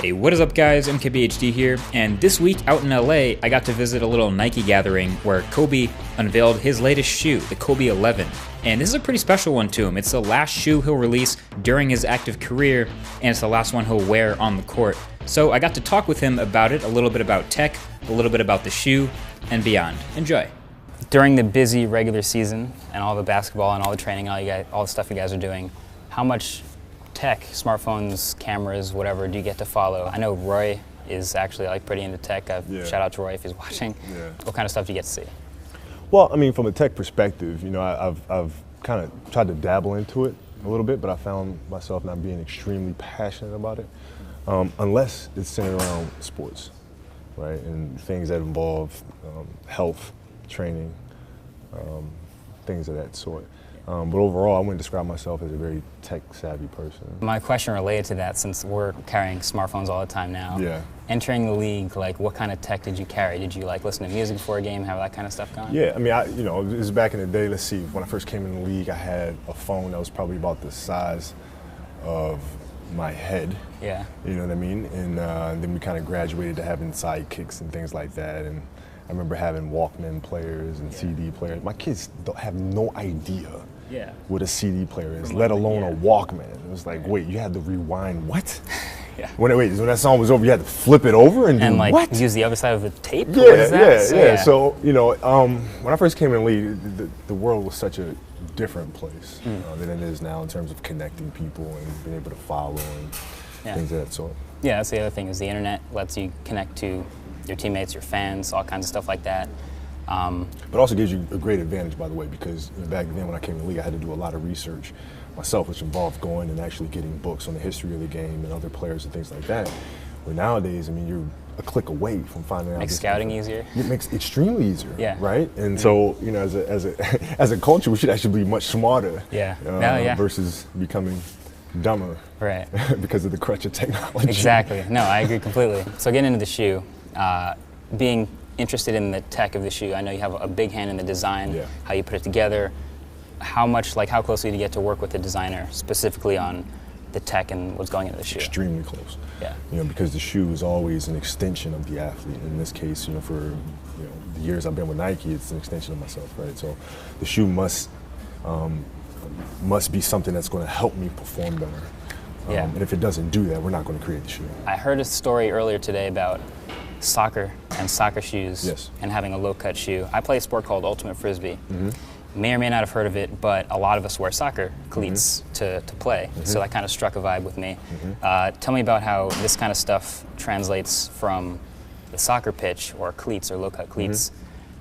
Hey, what is up guys, MKBHD here, and this week out in LA, I got to visit a little Nike gathering where Kobe unveiled his latest shoe, the Kobe 11. And this is a pretty special one to him. It's the last shoe he'll release during his active career, and it's the last one he'll wear on the court. So I got to talk with him about it, a little bit about tech, a little bit about the shoe, and beyond. Enjoy. During the busy regular season and all the basketball and all the training, all the stuff you guys are doing, how much tech, smartphones, cameras, whatever, do you get to follow? I know Roy is actually pretty into tech. Shout out to Roy if he's watching. Yeah. What kind of stuff do you get to see? Well, I mean, from a tech perspective, you know, I've kind of tried to dabble into it a little bit, but I found myself not being extremely passionate about it, unless it's centered around sports, right, and things that involve health, training, things of that sort. But overall, I wouldn't describe myself as a very tech-savvy person. My question related to that, since we're carrying smartphones all the time now, entering the league, what kind of tech did you carry? Did you listen to music before a game, have that kind of stuff going? Yeah, I mean, this is back in the day. Let's see, when I first came in the league, I had a phone that was probably about the size of my head. Yeah. You know what I mean? And then we kind of graduated to having sidekicks and things like that. And I remember having Walkman players and CD players. My kids don't have no idea what a CD player is, let alone a Walkman. It was like, wait, you had to rewind what? When that song was over, you had to flip it over and do what? Use the other side of the tape? Yeah. So, when I first came in the league, the world was such a different place than it is now in terms of connecting people and being able to follow and things of that sort. Yeah, that's the other thing, is the internet lets you connect to your teammates, your fans, all kinds of stuff like that. But also gives you a great advantage, by the way, because back then when I came in the league, I had to do a lot of research myself, which involved going and actually getting books on the history of the game and other players and things like that. Where nowadays, I mean, you're a click away from finding out. Makes scouting easier. It makes it extremely easier, right? And so, as a culture, we should actually be much smarter. Versus becoming dumber. Right. Because of the crutch of technology. Exactly. No, I agree completely. So getting into the shoe, being interested in the tech of the shoe, I know you have a big hand in the design, how you put it together. How closely do you get to work with the designer specifically on the tech and what's going into the shoe? Extremely close. Yeah. Because the shoe is always an extension of the athlete. In this case, for the years I've been with Nike, it's an extension of myself, right? So the shoe must be something that's going to help me perform better. And if it doesn't do that, we're not going to create the shoe. I heard a story earlier today about soccer and soccer shoes and having a low-cut shoe. I play a sport called Ultimate Frisbee. May or may not have heard of it, but a lot of us wear soccer cleats to play. So that kind of struck a vibe with me. Tell me about how this kind of stuff translates from the soccer pitch or cleats or low-cut cleats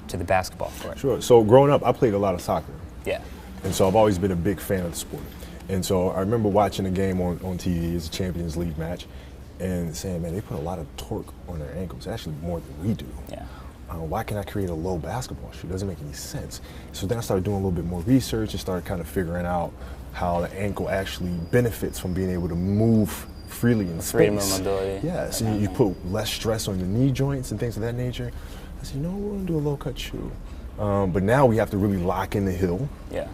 to the basketball court. Sure. So growing up, I played a lot of soccer. Yeah. And so I've always been a big fan of the sport. And so I remember watching a game on TV, it's a Champions League match, and saying, man, they put a lot of torque on their ankles, actually more than we do. Yeah. Why can't I create a low basketball shoe? It doesn't make any sense. So then I started doing a little bit more research and started kind of figuring out how the ankle actually benefits from being able to move freely in space. Freedom of mobility. Yes, and you put less stress on the knee joints and things of that nature. I said, we're going to do a low-cut shoe. But now we have to really lock in the heel. Yeah.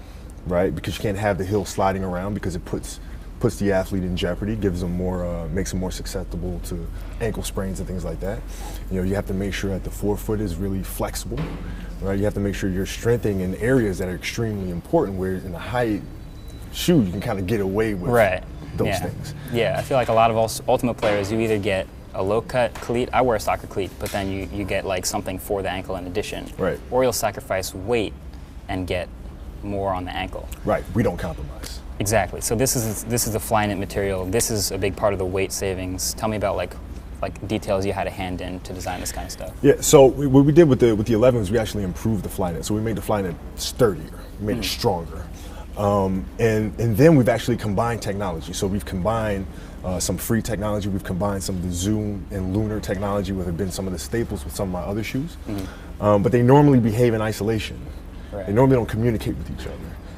Right, because you can't have the heel sliding around because it puts the athlete in jeopardy, gives them more, makes them more susceptible to ankle sprains and things like that. You have to make sure that the forefoot is really flexible, right? You have to make sure you're strengthening in areas that are extremely important, where in a high shoe you can kind of get away with those things. Yeah, I feel like a lot of ultimate players, you either get a low-cut cleat. I wear a soccer cleat, but then you get something for the ankle in addition. Right. Or you'll sacrifice weight and get more on the ankle. Right. We don't compromise. Exactly. So this is the Flyknit material. This is a big part of the weight savings. Tell me about like details you had a hand in to design this kind of stuff. Yeah. So what we did with the 11s, we actually improved the Flyknit. So we made the Flyknit sturdier. We made it stronger. And then we've actually combined technology. So we've combined some free technology. We've combined some of the Zoom and Lunar technology, which have been some of the staples with some of my other shoes. But they normally behave in isolation. Right. They normally don't communicate with each other.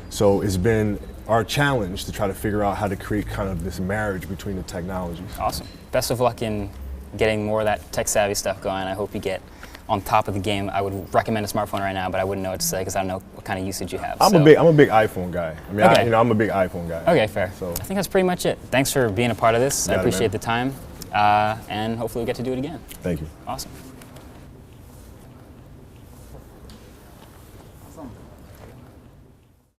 So it's been our challenge to try to figure out how to create kind of this marriage between the technologies. Awesome. Best of luck in getting more of that tech-savvy stuff going. I hope you get on top of the game. I would recommend a smartphone right now, but I wouldn't know what to say because I don't know what kind of usage you have. I'm a big iPhone guy. I mean, I'm a big iPhone guy. Okay, fair. So I think that's pretty much it. Thanks for being a part of this. I appreciate the time. and hopefully we get to do it again. Thank you. Awesome. Awesome.